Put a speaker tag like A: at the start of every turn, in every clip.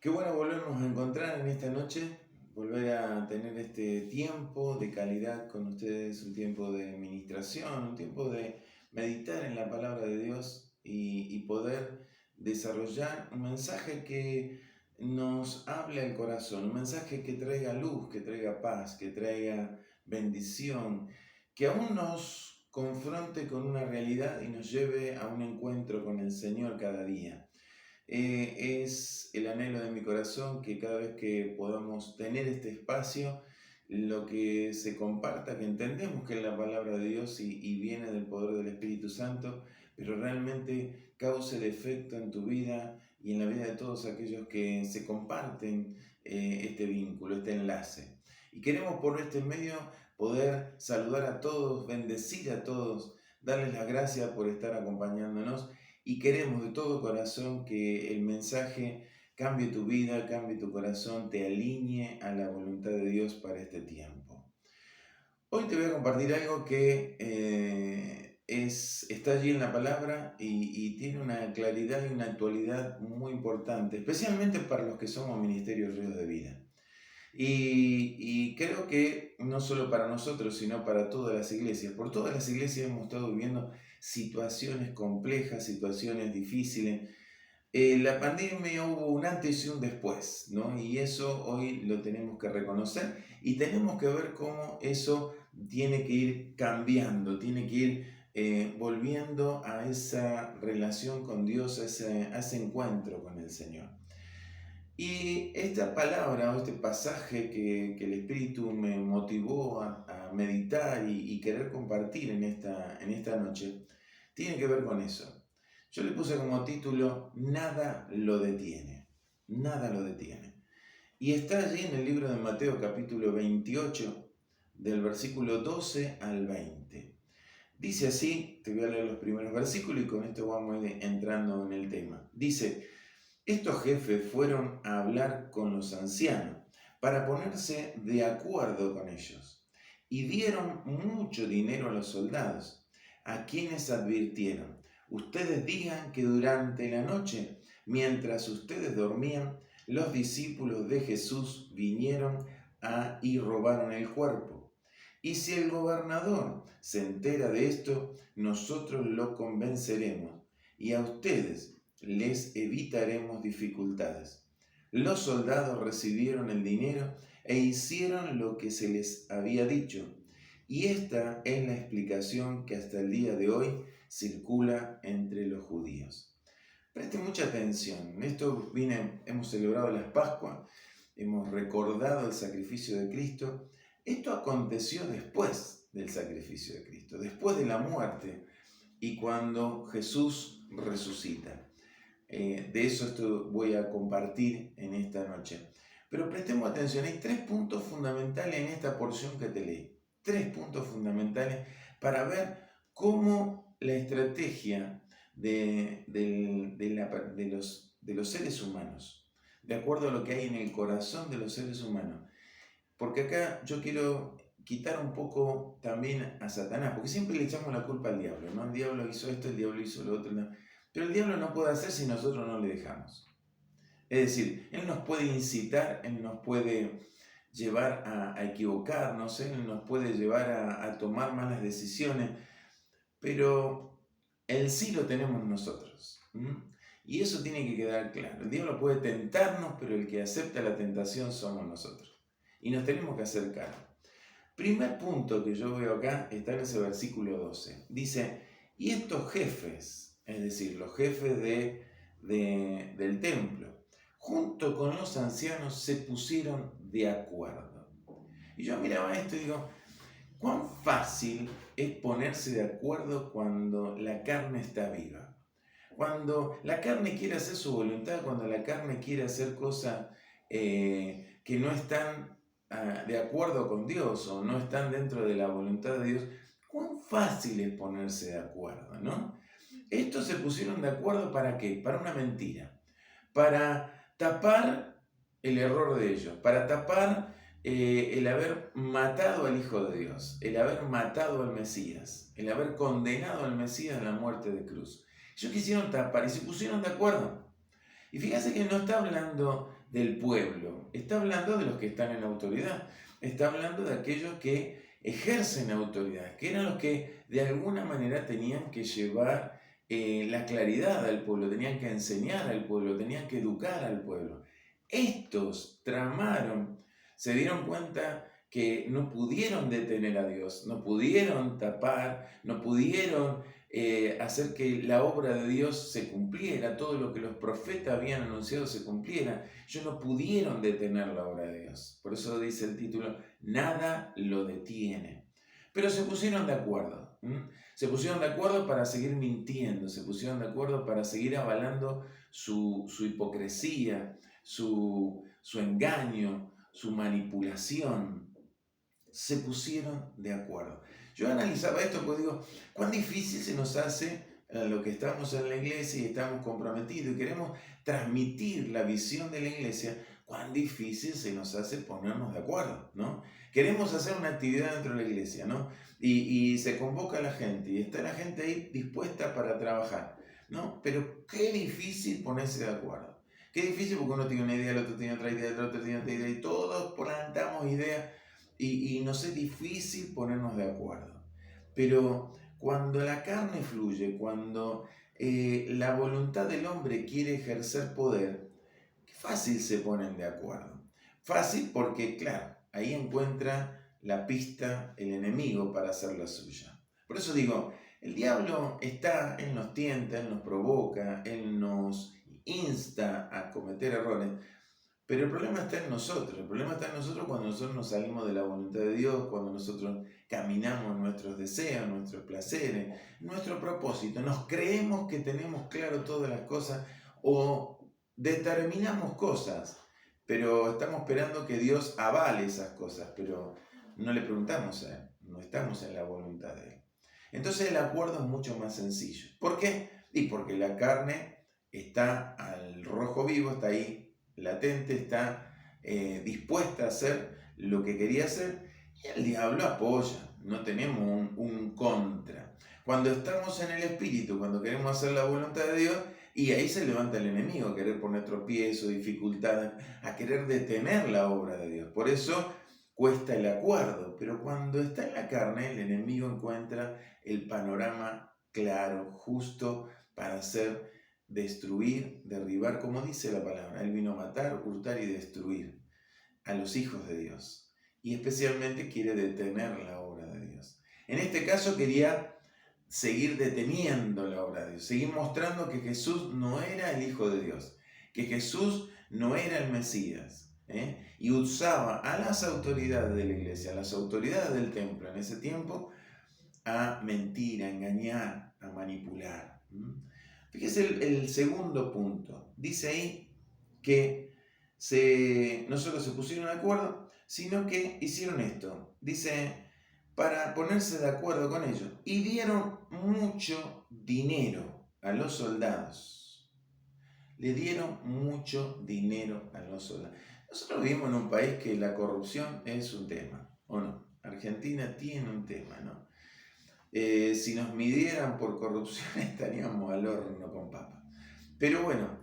A: Qué bueno volvernos a encontrar en esta noche, volver a tener este tiempo de calidad con ustedes, un tiempo de ministración, un tiempo de meditar en la palabra de Dios y poder desarrollar un mensaje que nos hable al corazón, un mensaje que traiga luz, que traiga paz, que traiga bendición, que aún nos confronte con una realidad y nos lleve a un encuentro con el Señor cada día. Es el anhelo de mi corazón que cada vez que podamos tener este espacio, lo que se comparta, que entendemos que es la palabra de Dios y viene del poder del Espíritu Santo, pero realmente cause el efecto en tu vida y en la vida de todos aquellos que se comparten este vínculo, este enlace. Y queremos por este medio poder saludar a todos, bendecir a todos, darles las gracias por estar acompañándonos y queremos de todo corazón que el mensaje cambie tu vida, cambie tu corazón, te alinee a la voluntad de Dios para este tiempo. Hoy te voy a compartir algo que está allí en la palabra y tiene una claridad y una actualidad muy importante, especialmente para los que somos Ministerios Ríos de Vida. Y creo que no solo para nosotros, sino para todas las iglesias. Por todas las iglesias hemos estado viviendo situaciones complejas, situaciones difíciles. La pandemia hubo un antes y un después, ¿no? Y eso hoy lo tenemos que reconocer y tenemos que ver cómo eso tiene que ir cambiando, tiene que ir volviendo a esa relación con Dios, a ese encuentro con el Señor. Y esta palabra o este pasaje que el Espíritu me motivó a meditar y querer compartir en esta noche, tiene que ver con eso. Yo le puse como título, Nada lo detiene, nada lo detiene. Y está allí en el libro de Mateo capítulo 28, del versículo 12 al 20. Dice así, te voy a leer los primeros versículos y con esto vamos a ir entrando en el tema. Dice, estos jefes fueron a hablar con los ancianos para ponerse de acuerdo con ellos y dieron mucho dinero a los soldados, a quienes advirtieron, ustedes digan que durante la noche, mientras ustedes dormían, los discípulos de Jesús vinieron y robaron el cuerpo. Y si el gobernador se entera de esto, nosotros lo convenceremos y a ustedes les evitaremos dificultades. Los soldados recibieron el dinero e hicieron lo que se les había dicho. Y esta es la explicación que hasta el día de hoy circula entre los judíos. Preste mucha atención. Hemos celebrado las Pascuas, hemos recordado el sacrificio de Cristo. Esto aconteció después del sacrificio de Cristo, después de la muerte y cuando Jesús resucita. De eso voy a compartir en esta noche. Pero prestemos atención, hay 3 puntos fundamentales en esta porción que te leí. 3 puntos fundamentales para ver cómo la estrategia de los seres humanos, de acuerdo a lo que hay en el corazón de los seres humanos. Porque acá yo quiero quitar un poco también a Satanás, porque siempre le echamos la culpa al diablo, ¿no? El diablo hizo esto, el diablo hizo lo otro, ¿no? Pero el diablo no puede hacer si nosotros no le dejamos. Es decir, él nos puede incitar, él nos puede llevar a equivocarnos, él nos puede llevar a tomar malas decisiones, pero el sí lo tenemos nosotros. Y eso tiene que quedar claro. El diablo puede tentarnos, pero el que acepta la tentación somos nosotros. Y nos tenemos que acercar. Primer punto que yo veo acá está en ese versículo 12. Dice, y estos jefes, es decir, los jefes del templo, junto con los ancianos se pusieron de acuerdo. Y yo miraba esto y digo, ¿cuán fácil es ponerse de acuerdo cuando la carne está viva? Cuando la carne quiere hacer su voluntad, cuando la carne quiere hacer cosas que no están de acuerdo con Dios o no están dentro de la voluntad de Dios, cuán fácil es ponerse de acuerdo, ¿no? Estos se pusieron de acuerdo ¿para qué? Para una mentira, para tapar el error de ellos, para tapar el haber matado al Hijo de Dios, el haber matado al Mesías, el haber condenado al Mesías a la muerte de cruz. Ellos quisieron tapar y se pusieron de acuerdo. Y fíjense que no está hablando del pueblo, está hablando de los que están en autoridad, está hablando de aquellos que ejercen autoridad, que eran los que de alguna manera tenían que llevar la claridad al pueblo, tenían que enseñar al pueblo, tenían que educar al pueblo. Estos tramaron, se dieron cuenta que no pudieron detener a Dios, no pudieron tapar, no pudieron hacer que la obra de Dios se cumpliera, todo lo que los profetas habían anunciado se cumpliera. Ellos no pudieron detener la obra de Dios. Por eso dice el título, nada lo detiene. Pero se pusieron de acuerdo. Se pusieron de acuerdo para seguir mintiendo, se pusieron de acuerdo para seguir avalando su hipocresía, su engaño, su manipulación. Se pusieron de acuerdo. Yo analizaba esto porque digo, cuán difícil se nos hace lo que estamos en la iglesia y estamos comprometidos y queremos transmitir la visión de la iglesia, cuán difícil se nos hace ponernos de acuerdo, ¿no? Queremos hacer una actividad dentro de la iglesia, ¿no? Y se convoca a la gente y está la gente ahí dispuesta para trabajar, ¿no? Pero qué difícil ponerse de acuerdo. Qué difícil porque uno tiene una idea, el otro tiene otra idea, el otro tiene otra idea y todos plantamos ideas y nos es difícil ponernos de acuerdo. Pero cuando la carne fluye, cuando la voluntad del hombre quiere ejercer poder, qué fácil se ponen de acuerdo. Fácil porque, claro, ahí encuentra la pista el enemigo para hacer la suya. Por eso digo, el diablo está, él nos tienta, él nos provoca, él nos insta a cometer errores, pero el problema está en nosotros. El problema está en nosotros cuando nosotros nos salimos de la voluntad de Dios, cuando nosotros caminamos nuestros deseos, nuestros placeres, nuestro propósito. Nos creemos que tenemos claro todas las cosas o determinamos cosas, pero estamos esperando que Dios avale esas cosas, pero no le preguntamos a Él, no estamos en la voluntad de Él. Entonces el acuerdo es mucho más sencillo. ¿Por qué? Y porque la carne está al rojo vivo, está ahí latente, está dispuesta a hacer lo que quería hacer y el diablo apoya, no tenemos un contra. Cuando estamos en el espíritu, cuando queremos hacer la voluntad de Dios, y ahí se levanta el enemigo a querer poner tropiezo, dificultades, a querer detener la obra de Dios. Por eso cuesta el acuerdo, pero cuando está en la carne, el enemigo encuentra el panorama claro, justo para hacer destruir, derribar, como dice la palabra. Él vino a matar, hurtar y destruir a los hijos de Dios. Y especialmente quiere detener la obra de Dios. En este caso quería seguir deteniendo la obra de Dios, seguir mostrando que Jesús no era el Hijo de Dios, que Jesús no era el Mesías. Y usaba a las autoridades de la iglesia, a las autoridades del templo en ese tiempo, a mentir, a engañar, a manipular. Fíjese el segundo punto. Dice ahí que no solo se pusieron de acuerdo, sino que hicieron esto. Dice, para ponerse de acuerdo con ellos. Y dieron mucho dinero a los soldados. Le dieron mucho dinero a los soldados. Nosotros vivimos en un país que la corrupción es un tema, ¿o no? Argentina tiene un tema, ¿no? Si nos midieran por corrupción estaríamos al horno con papa. Pero bueno,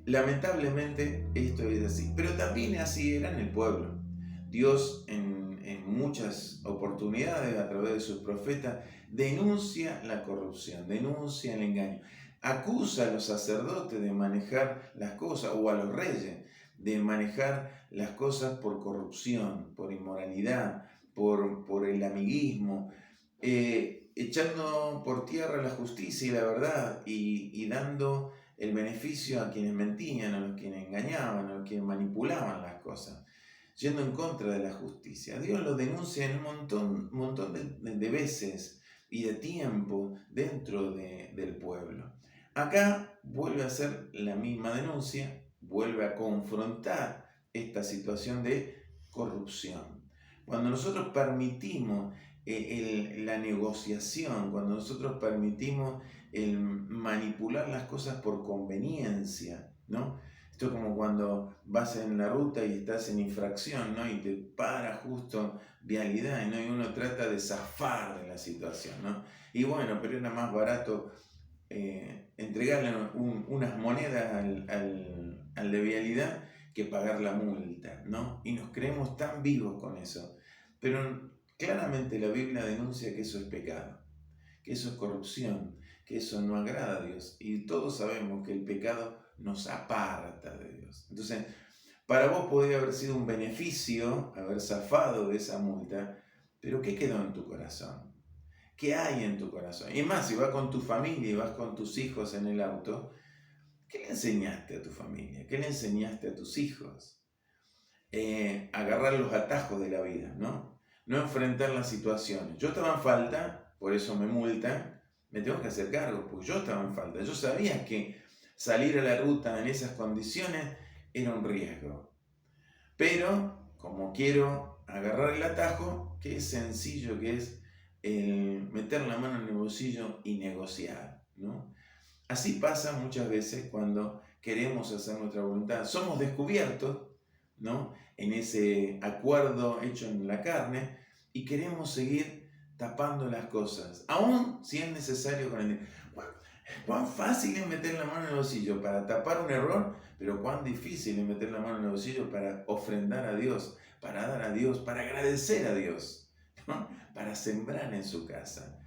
A: lamentablemente esto es así. Pero también así era en el pueblo. Dios en muchas oportunidades a través de sus profetas denuncia la corrupción, denuncia el engaño. Acusa a los sacerdotes de manejar las cosas o a los reyes de manejar las cosas por corrupción, por inmoralidad, por el amiguismo. Echando por tierra la justicia y la verdad y dando el beneficio a quienes mentían, a los quienes engañaban, a los quienes manipulaban las cosas, yendo en contra de la justicia. Dios lo denuncia en un montón de veces y de tiempo dentro del pueblo. Acá vuelve a hacer la misma denuncia, vuelve a confrontar esta situación de corrupción. Cuando nosotros permitimos la negociación, cuando nosotros permitimos el manipular las cosas por conveniencia, ¿no? Esto es como cuando vas en la ruta y estás en infracción, ¿no? Y te para justo vialidad, ¿no? Y uno trata de zafar de la situación, ¿no? Y bueno, pero era más barato entregarle unas monedas al de vialidad que pagar la multa, ¿no? Y nos creemos tan vivos con eso. Pero claramente la Biblia denuncia que eso es pecado, que eso es corrupción, que eso no agrada a Dios. Y todos sabemos que el pecado nos aparta de Dios. Entonces, para vos podría haber sido un beneficio haber zafado de esa multa, pero ¿qué quedó en tu corazón? ¿Qué hay en tu corazón? Y más, si vas con tu familia y vas con tus hijos en el auto, ¿qué le enseñaste a tu familia? ¿Qué le enseñaste a tus hijos? Agarrar los atajos de la vida, ¿no? No enfrentar las situaciones. Yo estaba en falta, por eso me multan, me tengo que hacer cargo, porque yo estaba en falta. Yo sabía que salir a la ruta en esas condiciones era un riesgo. Pero, como quiero agarrar el atajo, qué sencillo que es el meter la mano en el bolsillo y negociar, ¿no? Así pasa muchas veces cuando queremos hacer nuestra voluntad. Somos descubiertos, ¿no?, en ese acuerdo hecho en la carne y queremos seguir tapando las cosas, aún si es necesario con el dinero. Cuán fácil es meter la mano en el bolsillo para tapar un error, pero cuán difícil es meter la mano en el bolsillo para ofrendar a Dios, para dar a Dios, para agradecer a Dios, ¿no?, para sembrar en su casa.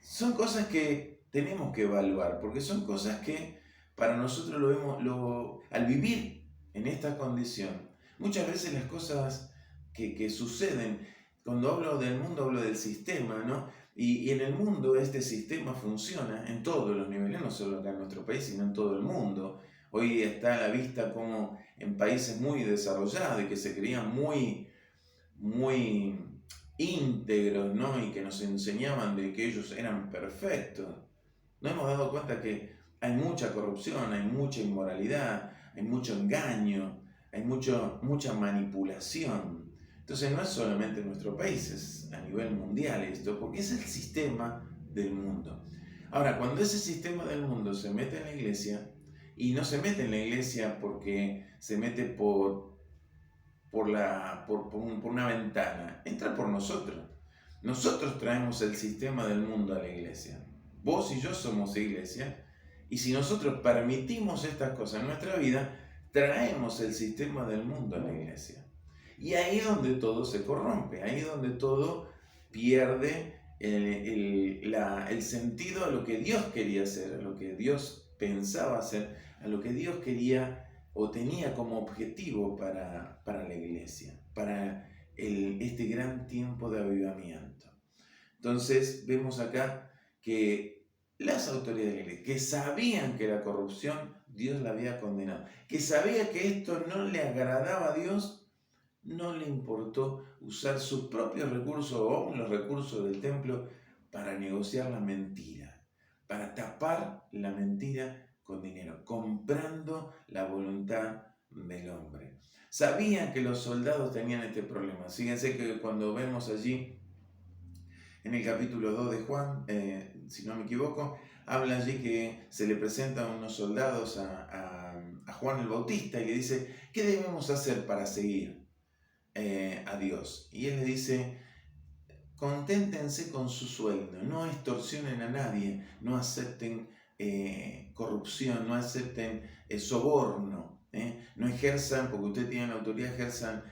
A: Son cosas que tenemos que evaluar, porque son cosas que para nosotros al vivir en esta condición, muchas veces las cosas que suceden, cuando hablo del mundo hablo del sistema, ¿no? Y en el mundo este sistema funciona en todos los niveles, no solo acá en nuestro país, sino en todo el mundo. Hoy está a la vista como en países muy desarrollados y que se creían muy íntegros, ¿no?, y que nos enseñaban de que ellos eran perfectos, nos hemos dado cuenta que hay mucha corrupción, hay mucha inmoralidad, hay mucho engaño, hay mucha manipulación. Entonces no es solamente en nuestro país, es a nivel mundial esto, porque es el sistema del mundo. Ahora, cuando ese sistema del mundo se mete en la iglesia, y no se mete en la iglesia porque se mete por una ventana, entra por nosotros. Nosotros traemos el sistema del mundo a la iglesia. Vos y yo somos iglesia, y si nosotros permitimos estas cosas en nuestra vida, traemos el sistema del mundo a la iglesia. Y ahí es donde todo se corrompe, ahí es donde todo pierde el sentido a lo que Dios quería hacer, a lo que Dios pensaba hacer, a lo que Dios quería o tenía como objetivo para la iglesia, para este gran tiempo de avivamiento. Entonces vemos acá que las autoridades de la iglesia, que sabían que la corrupción Dios la había condenado, que sabía que esto no le agradaba a Dios, no le importó usar sus propios recursos o aún los recursos del templo para negociar la mentira, para tapar la mentira con dinero, comprando la voluntad del hombre. Sabían que los soldados tenían este problema. Fíjense que cuando vemos allí en el capítulo 2 de Juan, si no me equivoco, habla allí que se le presentan unos soldados a Juan el Bautista y le dice, ¿qué debemos hacer para seguir a Dios? Y él le dice, conténtense con su sueldo, no extorsionen a nadie, no acepten corrupción, no acepten soborno, no ejerzan, porque ustedes tienen autoridad, ejerzan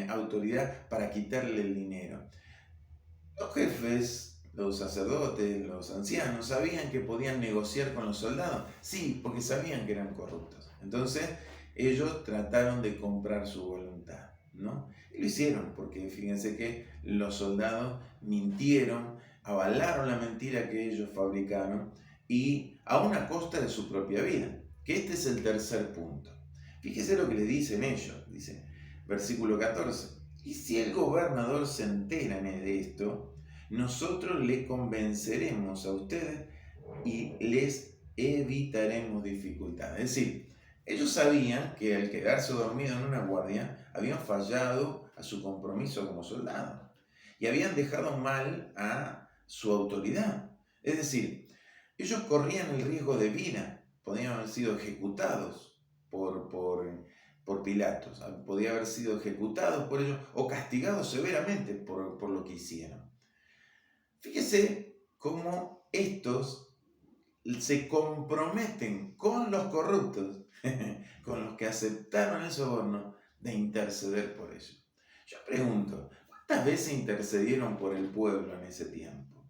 A: autoridad para quitarle el dinero. Los jefes, los sacerdotes, los ancianos, sabían que podían negociar con los soldados, sí, porque sabían que eran corruptos. Entonces, ellos trataron de comprar su voluntad, ¿no? Y lo hicieron, porque fíjense que los soldados mintieron, avalaron la mentira que ellos fabricaron y a una costa de su propia vida, que este es el tercer punto. Fíjese lo que le dicen ellos, dice, versículo 14. Y si el gobernador se entera de esto, nosotros le convenceremos a ustedes y les evitaremos dificultades. Es decir, ellos sabían que al quedarse dormido en una guardia, habían fallado a su compromiso como soldados y habían dejado mal a su autoridad. Es decir, ellos corrían el riesgo de vida, podían haber sido ejecutados por Pilatos, podía haber sido ejecutados por ellos o castigados severamente por lo que hicieron. Fíjese cómo estos se comprometen con los corruptos, con los que aceptaron el soborno, de interceder por ellos. Yo pregunto, ¿cuántas veces intercedieron por el pueblo en ese tiempo?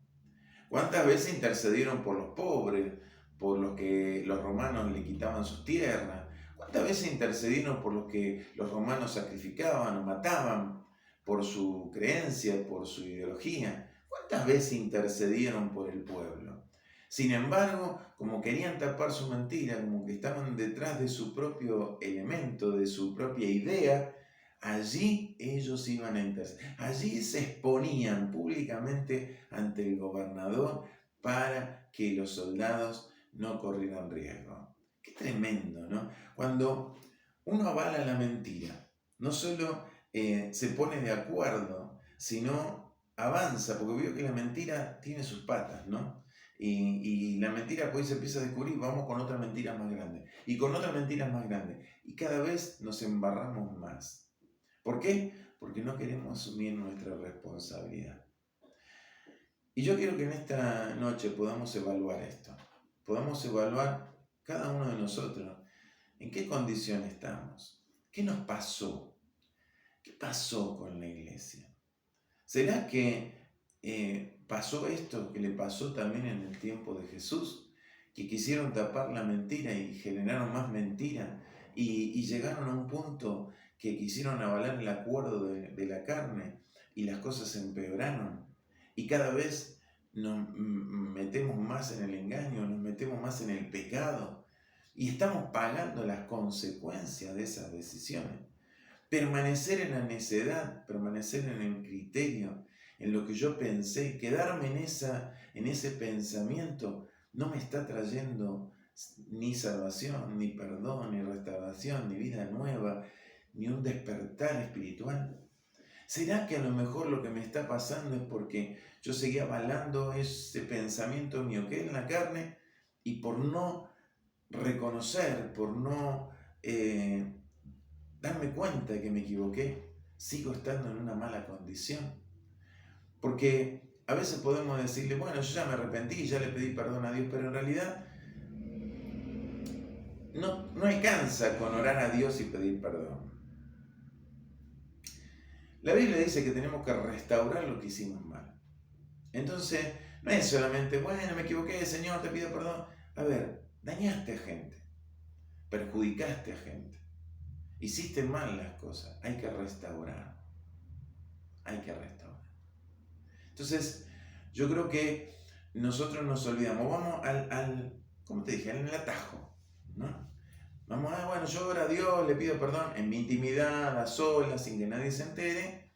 A: ¿Cuántas veces intercedieron por los pobres, por los que los romanos le quitaban sus tierras? ¿Cuántas veces intercedieron por los que los romanos sacrificaban o mataban por su creencia, por su ideología? ¿Cuántas veces intercedieron por el pueblo? Sin embargo, como querían tapar su mentira, como que estaban detrás de su propio elemento, de su propia idea, allí ellos iban a interceder. Allí se exponían públicamente ante el gobernador para que los soldados no corrieran riesgo. Qué tremendo, ¿no? Cuando uno avala la mentira, no solo se pone de acuerdo, sino avanza, porque veo que la mentira tiene sus patas, ¿no? Y la mentira pues se empieza a descubrir, vamos con otra mentira más grande, y con otra mentira más grande, y cada vez nos embarramos más. ¿Por qué? Porque no queremos asumir nuestra responsabilidad. Y yo quiero que en esta noche podamos evaluar esto, podamos evaluar cada uno de nosotros en qué condición estamos, qué nos pasó, qué pasó con la iglesia. ¿Será que pasó esto que le pasó también en el tiempo de Jesús? Que quisieron tapar la mentira y generaron más mentira y llegaron a un punto que quisieron avalar el acuerdo de la carne y las cosas se empeoraron. Y cada vez nos metemos más en el engaño, nos metemos más en el pecado y estamos pagando las consecuencias de esas decisiones. Permanecer en la necedad, permanecer en el criterio, en lo que yo pensé, quedarme en ese pensamiento, no me está trayendo ni salvación, ni perdón, ni restauración, ni vida nueva, ni un despertar espiritual. ¿Será que a lo mejor lo que me está pasando es porque yo seguía avalando ese pensamiento mío que es en la carne y por no reconocer, por no darme cuenta de que me equivoqué, sigo estando en una mala condición? Porque a veces podemos decirle, bueno, yo ya me arrepentí, ya le pedí perdón a Dios, pero en realidad no alcanza con orar a Dios y pedir perdón. La Biblia dice que tenemos que restaurar lo que hicimos mal. Entonces, no es solamente, bueno, me equivoqué, Señor, te pido perdón. A ver, dañaste a gente, perjudicaste a gente, hiciste mal las cosas, hay que restaurar. Hay que restaurar. Entonces, yo creo que nosotros nos olvidamos, vamos ¿cómo te dije? Al atajo, ¿no? Vamos, bueno, yo oro a Dios, le pido perdón en mi intimidad, a solas, sin que nadie se entere,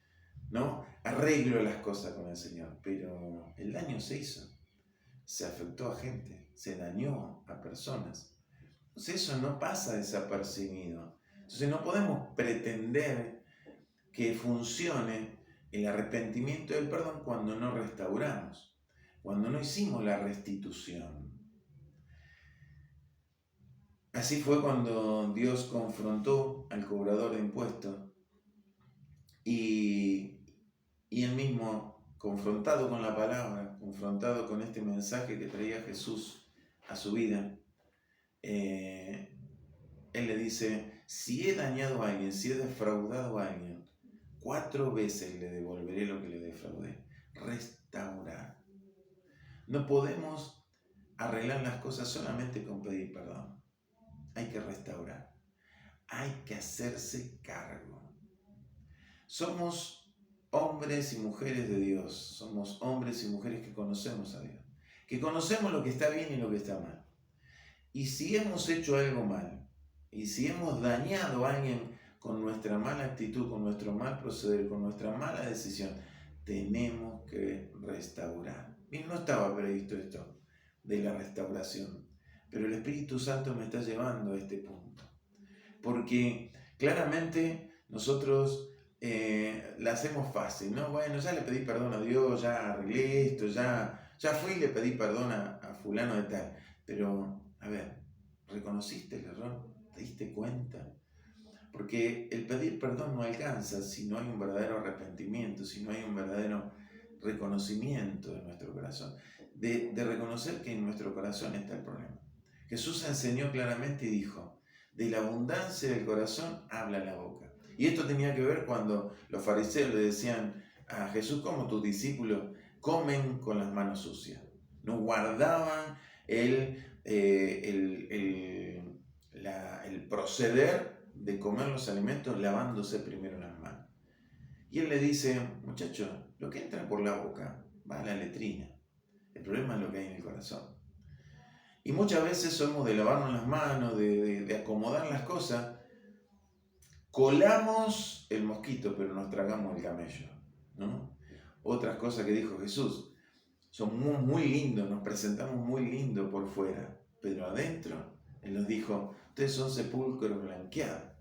A: ¿no? Arreglo las cosas con el Señor, pero el daño se hizo, se afectó a gente, se dañó a personas. Entonces eso no pasa desapercibido. Entonces no podemos pretender que funcione el arrepentimiento y el perdón cuando no restauramos, cuando no hicimos la restitución. Así fue cuando Dios confrontó al cobrador de impuestos y él mismo, confrontado con la palabra, confrontado con este mensaje que traía Jesús a su vida, él le dice, si he dañado a alguien, si he defraudado a alguien, 4 veces le devolveré lo que le defraudé. Restaurar. No podemos arreglar las cosas solamente con pedir perdón. Hay que restaurar. Hay que hacerse cargo. Somos hombres y mujeres de Dios. Somos hombres y mujeres que conocemos a Dios. Que conocemos lo que está bien y lo que está mal. Y si hemos hecho algo mal, y si hemos dañado a alguien con nuestra mala actitud, con nuestro mal proceder, con nuestra mala decisión, tenemos que restaurar. Y no estaba previsto esto de la restauración, pero el Espíritu Santo me está llevando a este punto. Porque claramente nosotros la hacemos fácil, ¿no? Bueno, ya le pedí perdón a Dios, ya arreglé esto, ya fui y le pedí perdón a fulano de tal. Pero, a ver, ¿reconociste el error? ¿Te diste cuenta? Porque el pedir perdón no alcanza si no hay un verdadero arrepentimiento, si no hay un verdadero reconocimiento de nuestro corazón. de reconocer que en nuestro corazón está el problema. Jesús enseñó claramente y dijo, de la abundancia del corazón habla la boca. Y esto tenía que ver cuando los fariseos le decían a Jesús, ¿cómo tus discípulos comen con las manos sucias? No guardaban el proceder de comer los alimentos lavándose primero las manos. Y él le dice, muchachos, lo que entra por la boca va a la letrina. El problema es lo que hay en el corazón. Y muchas veces somos de lavarnos las manos, de acomodar las cosas, colamos el mosquito, pero nos tragamos el camello, ¿no? Otras cosas que dijo Jesús, somos muy lindos, nos presentamos muy lindos por fuera, pero adentro, Él nos dijo, ustedes son sepulcros blanqueados.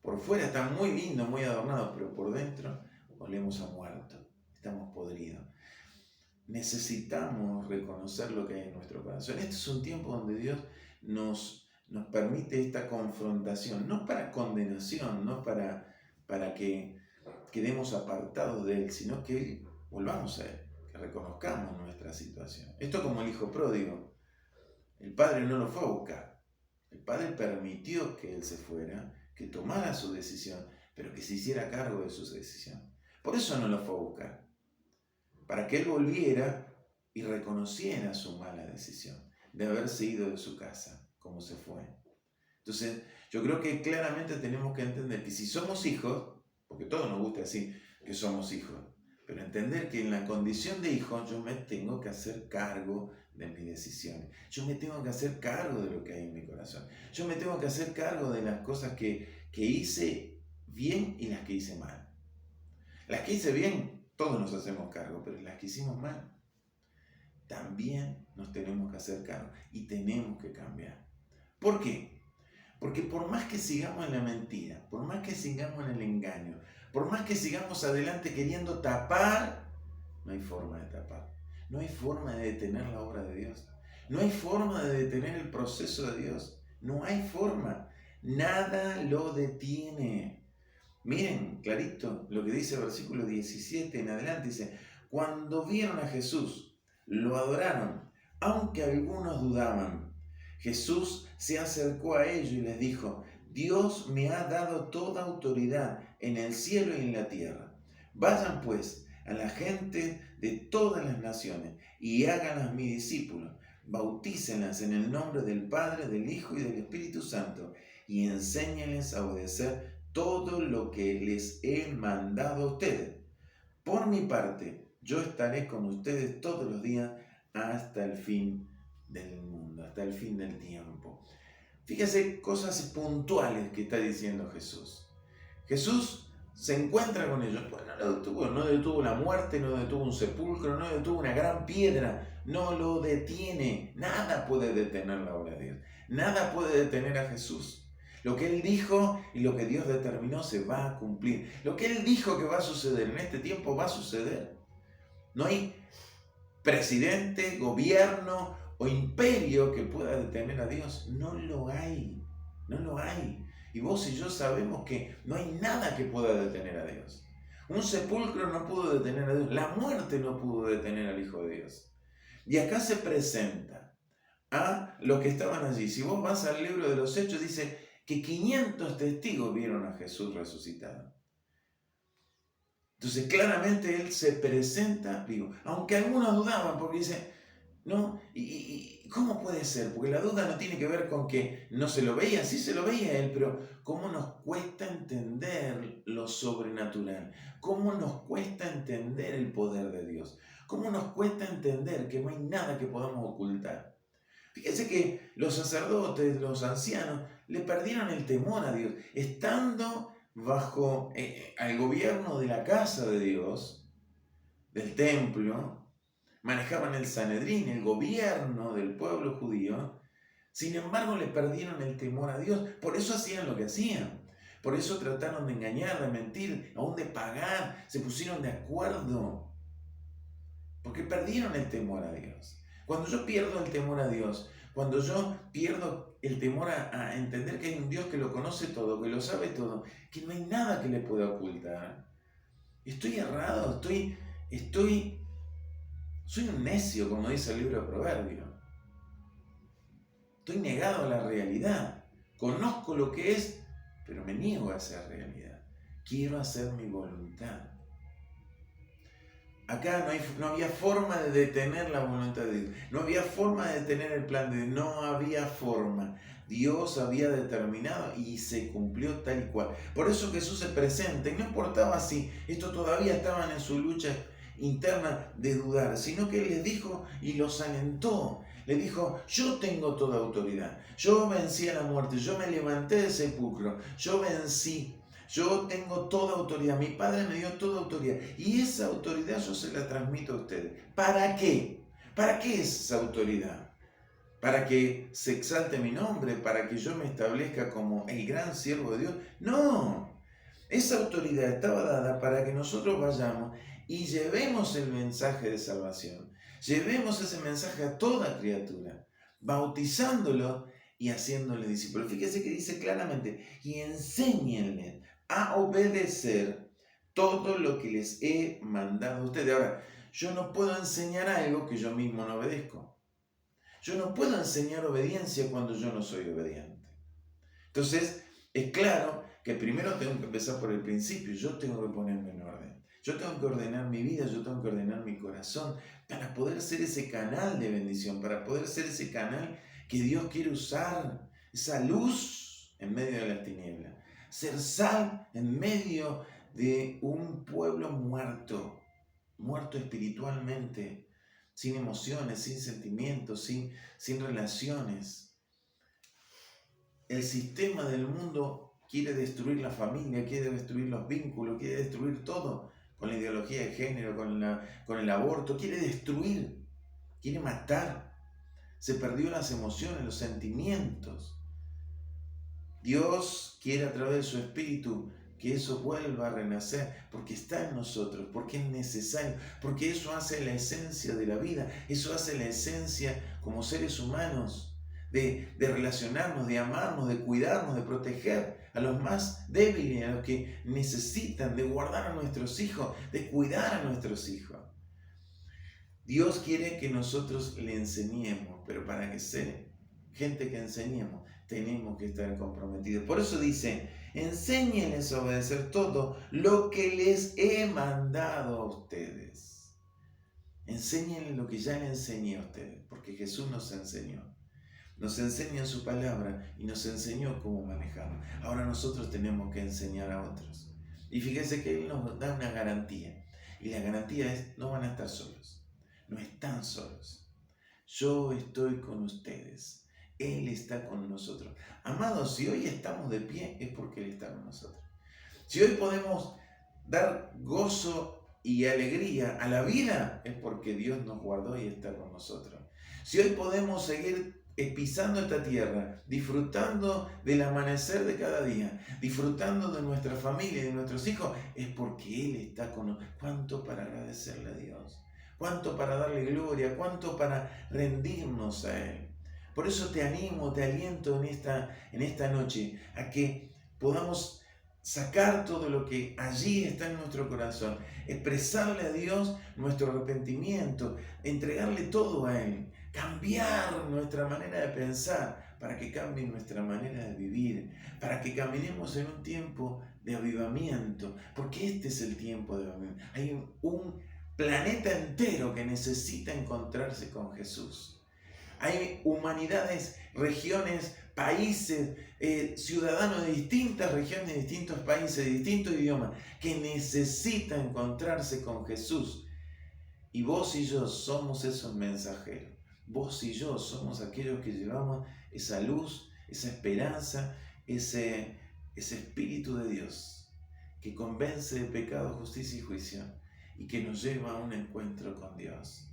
A: Por fuera están muy lindos, muy adornados, pero por dentro olemos a muerto, estamos podridos. Necesitamos reconocer lo que hay en nuestro corazón. Este es un tiempo donde Dios nos permite esta confrontación, no para condenación, no para que quedemos apartados de Él, sino que volvamos a Él, que reconozcamos nuestra situación. Esto como el hijo pródigo. El padre no lo fue a buscar. El padre permitió que él se fuera, que tomara su decisión, pero que se hiciera cargo de su decisión. Por eso no lo fue a buscar. Para que él volviera y reconociera su mala decisión de haberse ido de su casa, como se fue. Entonces, yo creo que claramente tenemos que entender que si somos hijos, porque todos nos gusta decir que somos hijos, pero entender que en la condición de hijo yo me tengo que hacer cargo de mis decisiones. Yo me tengo que hacer cargo de lo que hay en mi corazón. Yo me tengo que hacer cargo de las cosas que hice bien y las que hice mal. Las que hice bien, todos nos hacemos cargo, pero las que hicimos mal, también nos tenemos que hacer cargo y tenemos que cambiar. ¿Por qué? Porque por más que sigamos en la mentira, por más que sigamos en el engaño, por más que sigamos adelante queriendo tapar, no hay forma de tapar. No hay forma de detener la obra de Dios. No hay forma de detener el proceso de Dios. No hay forma. Nada lo detiene. Miren, clarito, lo que dice el versículo 17 en adelante, dice, cuando vieron a Jesús, lo adoraron, aunque algunos dudaban. Jesús se acercó a ellos y les dijo, Dios me ha dado toda autoridad en el cielo y en la tierra. Vayan pues a la gente de todas las naciones y háganlas mis discípulos. Bautícenlas en el nombre del Padre, del Hijo y del Espíritu Santo y enséñenles a obedecer todo lo que les he mandado a ustedes. Por mi parte, yo estaré con ustedes todos los días hasta el fin del mundo, hasta el fin del tiempo. Fíjese cosas puntuales que está diciendo Jesús. Jesús se encuentra con ellos. Pues no detuvo la muerte, no detuvo un sepulcro, no detuvo una gran piedra, no lo detiene. Nada puede detener la obra de Dios. Nada puede detener a Jesús. Lo que Él dijo y lo que Dios determinó se va a cumplir. Lo que Él dijo que va a suceder en este tiempo va a suceder. No hay presidente, gobierno o imperio que pueda detener a Dios. No lo hay. No lo hay. Y vos y yo sabemos que no hay nada que pueda detener a Dios. Un sepulcro no pudo detener a Dios. La muerte no pudo detener al Hijo de Dios. Y acá se presenta a los que estaban allí. Si vos vas al libro de los Hechos, dice que 500 testigos vieron a Jesús resucitado. Entonces claramente Él se presenta, aunque algunos dudaban, porque dice, ¿no? ¿Y cómo puede ser? Porque la duda no tiene que ver con que no se lo veía, sí se lo veía Él, pero ¿cómo nos cuesta entender lo sobrenatural? ¿Cómo nos cuesta entender el poder de Dios? ¿Cómo nos cuesta entender que no hay nada que podamos ocultar? Fíjense que los sacerdotes, los ancianos, le perdieron el temor a Dios. Estando bajo el gobierno de la casa de Dios, del templo, manejaban el Sanedrín, el gobierno del pueblo judío. Sin embargo, le perdieron el temor a Dios. Por eso hacían lo que hacían. Por eso trataron de engañar, de mentir, aún de pagar. Se pusieron de acuerdo. Porque perdieron el temor a Dios. Cuando yo pierdo el temor a Dios, cuando yo pierdo el temor a entender que hay un Dios que lo conoce todo, que lo sabe todo, que no hay nada que le pueda ocultar, estoy errado, estoy Soy un necio, como dice el libro de Proverbios. Estoy negado a la realidad. Conozco lo que es, pero me niego a esa realidad. Quiero hacer mi voluntad. Acá no había forma de detener la voluntad de Dios. No había forma de detener el plan de Dios. No había forma. Dios había determinado y se cumplió tal y cual. Por eso Jesús se presenta y no importaba si esto todavía estaban en su lucha interna de dudar, sino que les dijo y los alentó. Le dijo, yo tengo toda autoridad. Yo vencí a la muerte. Yo me levanté del sepulcro. Yo vencí. Yo tengo toda autoridad, mi Padre me dio toda autoridad y esa autoridad yo se la transmito a ustedes. ¿Para qué? ¿Para qué es esa autoridad? ¿Para que se exalte mi nombre? ¿Para que yo me establezca como el gran siervo de Dios? No, esa autoridad estaba dada para que nosotros vayamos y llevemos el mensaje de salvación. Llevemos ese mensaje a toda criatura, bautizándolo y haciéndole discípulos. Fíjese que dice claramente, y enséñenle a obedecer todo lo que les he mandado a ustedes. Ahora, yo no puedo enseñar algo que yo mismo no obedezco. Yo no puedo enseñar obediencia cuando yo no soy obediente. Entonces, es claro que primero tengo que empezar por el principio. Yo tengo que ponerme en orden. Yo tengo que ordenar mi vida, yo tengo que ordenar mi corazón para poder ser ese canal de bendición, para poder ser ese canal que Dios quiere usar, esa luz en medio de las tinieblas. Ser sal en medio de un pueblo muerto, muerto espiritualmente, sin emociones, sin sentimientos, sin relaciones. El sistema del mundo quiere destruir la familia, quiere destruir los vínculos, quiere destruir todo, con la ideología de género, con el aborto, quiere destruir, quiere matar. Se perdió las emociones, los sentimientos. Dios quiere a través de su Espíritu que eso vuelva a renacer, porque está en nosotros, porque es necesario, porque eso hace la esencia de la vida, eso hace la esencia como seres humanos, de relacionarnos, de amarnos, de cuidarnos, de proteger a los más débiles, a los que necesitan, de guardar a nuestros hijos, de cuidar a nuestros hijos. Dios quiere que nosotros le enseñemos, pero para que sea gente que enseñemos, tenemos que estar comprometidos. Por eso dice, enséñenles a obedecer todo lo que les he mandado a ustedes. Enséñenles lo que ya les enseñé a ustedes, porque Jesús nos enseñó. Nos enseña en su palabra y nos enseñó cómo manejarlo. Ahora nosotros tenemos que enseñar a otros. Y fíjense que Él nos da una garantía. Y la garantía es, no van a estar solos. No están solos. Yo estoy con ustedes. Él está con nosotros. Amados, si hoy estamos de pie es porque Él está con nosotros. Si hoy podemos dar gozo y alegría a la vida es porque Dios nos guardó y está con nosotros. Si hoy podemos seguir pisando esta tierra, disfrutando del amanecer de cada día, disfrutando de nuestra familia y de nuestros hijos, es porque Él está con nosotros. ¿Cuánto para agradecerle a Dios? ¿Cuánto para darle gloria? ¿Cuánto para rendirnos a Él? Por eso te animo, te aliento en esta noche a que podamos sacar todo lo que allí está en nuestro corazón, expresarle a Dios nuestro arrepentimiento, entregarle todo a Él, cambiar nuestra manera de pensar para que cambie nuestra manera de vivir, para que caminemos en un tiempo de avivamiento, porque este es el tiempo de avivamiento. Hay un planeta entero que necesita encontrarse con Jesús. Hay humanidades, regiones, países, ciudadanos de distintas regiones, de distintos países, de distintos idiomas, que necesitan encontrarse con Jesús. Y vos y yo somos esos mensajeros. Vos y yo somos aquellos que llevamos esa luz, esa esperanza, ese Espíritu de Dios, que convence de pecado, justicia y juicio, y que nos lleva a un encuentro con Dios.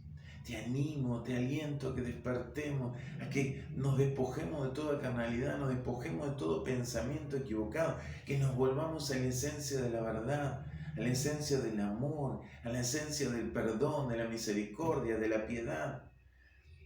A: Te animo, te aliento a que despertemos, a que nos despojemos de toda carnalidad, nos despojemos de todo pensamiento equivocado, que nos volvamos a la esencia de la verdad, a la esencia del amor, a la esencia del perdón, de la misericordia, de la piedad,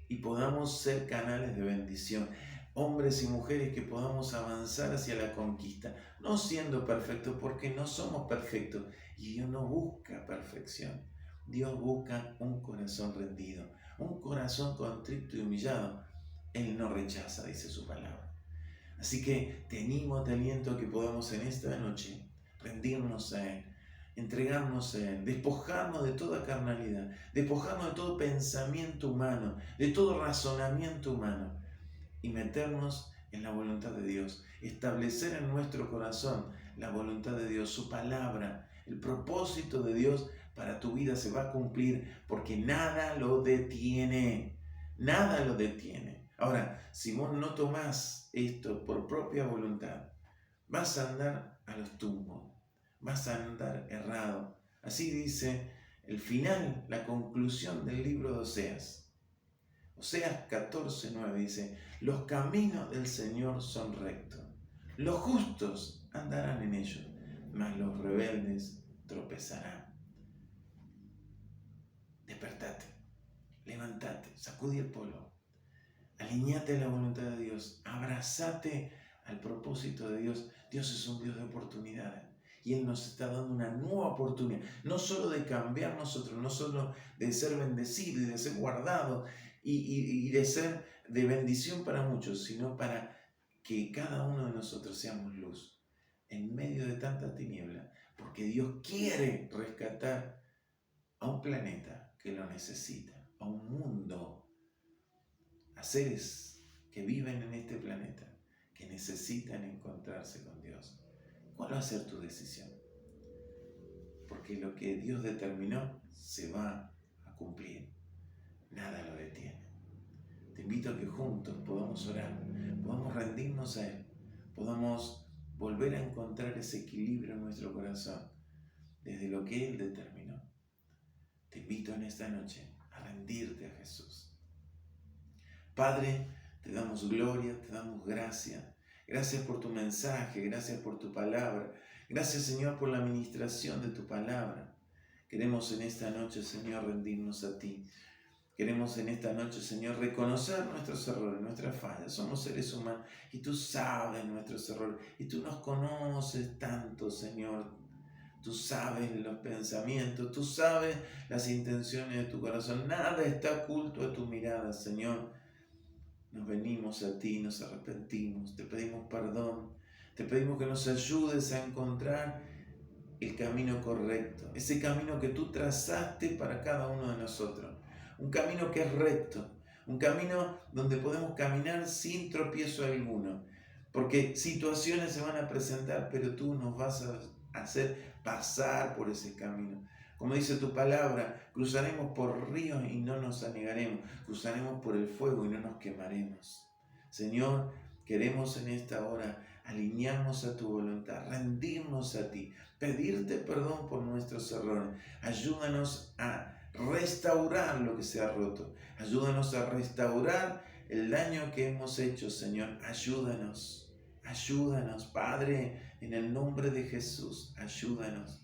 A: y podamos ser canales de bendición, hombres y mujeres que podamos avanzar hacia la conquista, no siendo perfectos, porque no somos perfectos, y Dios no busca perfección. Dios busca un corazón rendido, un corazón contrito y humillado. Él no rechaza, dice su palabra. Así que te animo, te aliento a que podamos en esta noche rendirnos a Él, entregarnos a Él, despojarnos de toda carnalidad, despojarnos de todo pensamiento humano, de todo razonamiento humano y meternos en la voluntad de Dios, establecer en nuestro corazón la voluntad de Dios, su palabra, el propósito de Dios para tu vida se va a cumplir porque nada lo detiene, nada lo detiene. Ahora, si vos no tomás esto por propia voluntad, vas a andar a los tumbos, vas a andar errado. Así dice el final, la conclusión del libro de Oseas. Oseas 14:9 dice, los caminos del Señor son rectos, los justos andarán en ellos, mas los rebeldes tropezarán. Despertate, levantate, sacudí el polvo, aliñate a la voluntad de Dios, abrazate al propósito de Dios. Dios es un Dios de oportunidades y Él nos está dando una nueva oportunidad, no solo de cambiar nosotros, no solo de ser bendecidos y de ser guardados y de ser de bendición para muchos, sino para que cada uno de nosotros seamos luz en medio de tanta tiniebla, porque Dios quiere rescatar a un planeta que lo necesita, a un mundo, a seres que viven en este planeta, que necesitan encontrarse con Dios. ¿Cuál va a ser tu decisión? Porque lo que Dios determinó se va a cumplir. Nada lo detiene. Te invito a que juntos podamos orar, podamos rendirnos a Él, podamos volver a encontrar ese equilibrio en nuestro corazón desde lo que Él determinó. Te invito en esta noche a rendirte a Jesús. Padre, te damos gloria, te damos gracia. Gracias por tu mensaje, gracias por tu palabra. Gracias, Señor, por la administración de tu palabra. Queremos en esta noche, Señor, rendirnos a ti. Queremos en esta noche, Señor, reconocer nuestros errores, nuestras fallas. Somos seres humanos y tú sabes nuestros errores y tú nos conoces tanto, Señor. Tú sabes los pensamientos, tú sabes las intenciones de tu corazón. Nada está oculto a tu mirada, Señor. Nos venimos a ti, nos arrepentimos, te pedimos perdón, te pedimos que nos ayudes a encontrar el camino correcto, ese camino que tú trazaste para cada uno de nosotros, un camino que es recto, un camino donde podemos caminar sin tropiezo alguno, porque situaciones se van a presentar, pero tú nos vas a hacer pasar por ese camino. Como dice tu palabra, cruzaremos por ríos y no nos anegaremos, cruzaremos por el fuego y no nos quemaremos. Señor, queremos en esta hora alinearnos a tu voluntad, rendirnos a ti, pedirte perdón por nuestros errores. Ayúdanos a restaurar lo que se ha roto. Ayúdanos a restaurar el daño que hemos hecho, Señor. Ayúdanos, ayúdanos, Padre, en el nombre de Jesús, ayúdanos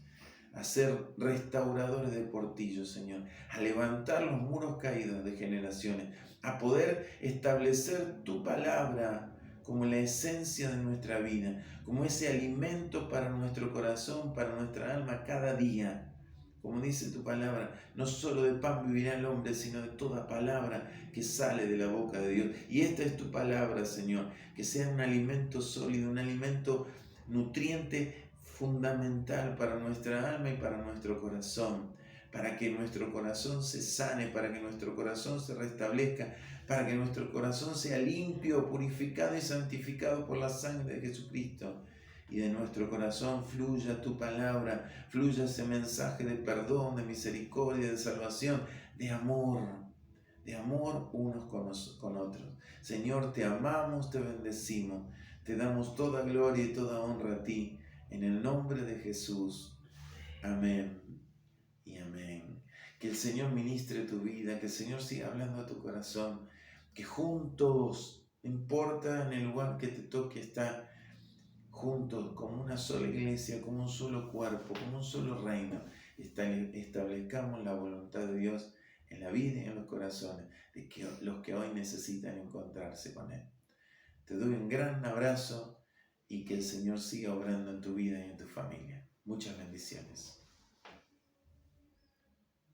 A: a ser restauradores de portillos, Señor, a levantar los muros caídos de generaciones, a poder establecer tu palabra como la esencia de nuestra vida, como ese alimento para nuestro corazón, para nuestra alma cada día. Como dice tu palabra, no solo de pan vivirá el hombre, sino de toda palabra que sale de la boca de Dios. Y esta es tu palabra, Señor, que sea un alimento sólido, un alimento nutriente fundamental para nuestra alma y para nuestro corazón, para que nuestro corazón se sane, para que nuestro corazón se restablezca, para que nuestro corazón sea limpio, purificado y santificado por la sangre de Jesucristo. Y de nuestro corazón fluya tu palabra, fluya ese mensaje de perdón, de misericordia, de salvación, de amor unos con otros. Señor, te amamos, te bendecimos, te damos toda gloria y toda honra a ti, en el nombre de Jesús. Amén y amén. Que el Señor ministre tu vida, que el Señor siga hablando a tu corazón, que juntos, no importa en el lugar que te toque estar, juntos como una sola iglesia, como un solo cuerpo, como un solo reino, establezcamos la voluntad de Dios en la vida y en los corazones de los que hoy necesitan encontrarse con Él. Te doy un gran abrazo y que el Señor siga obrando en tu vida y en tu familia. Muchas bendiciones.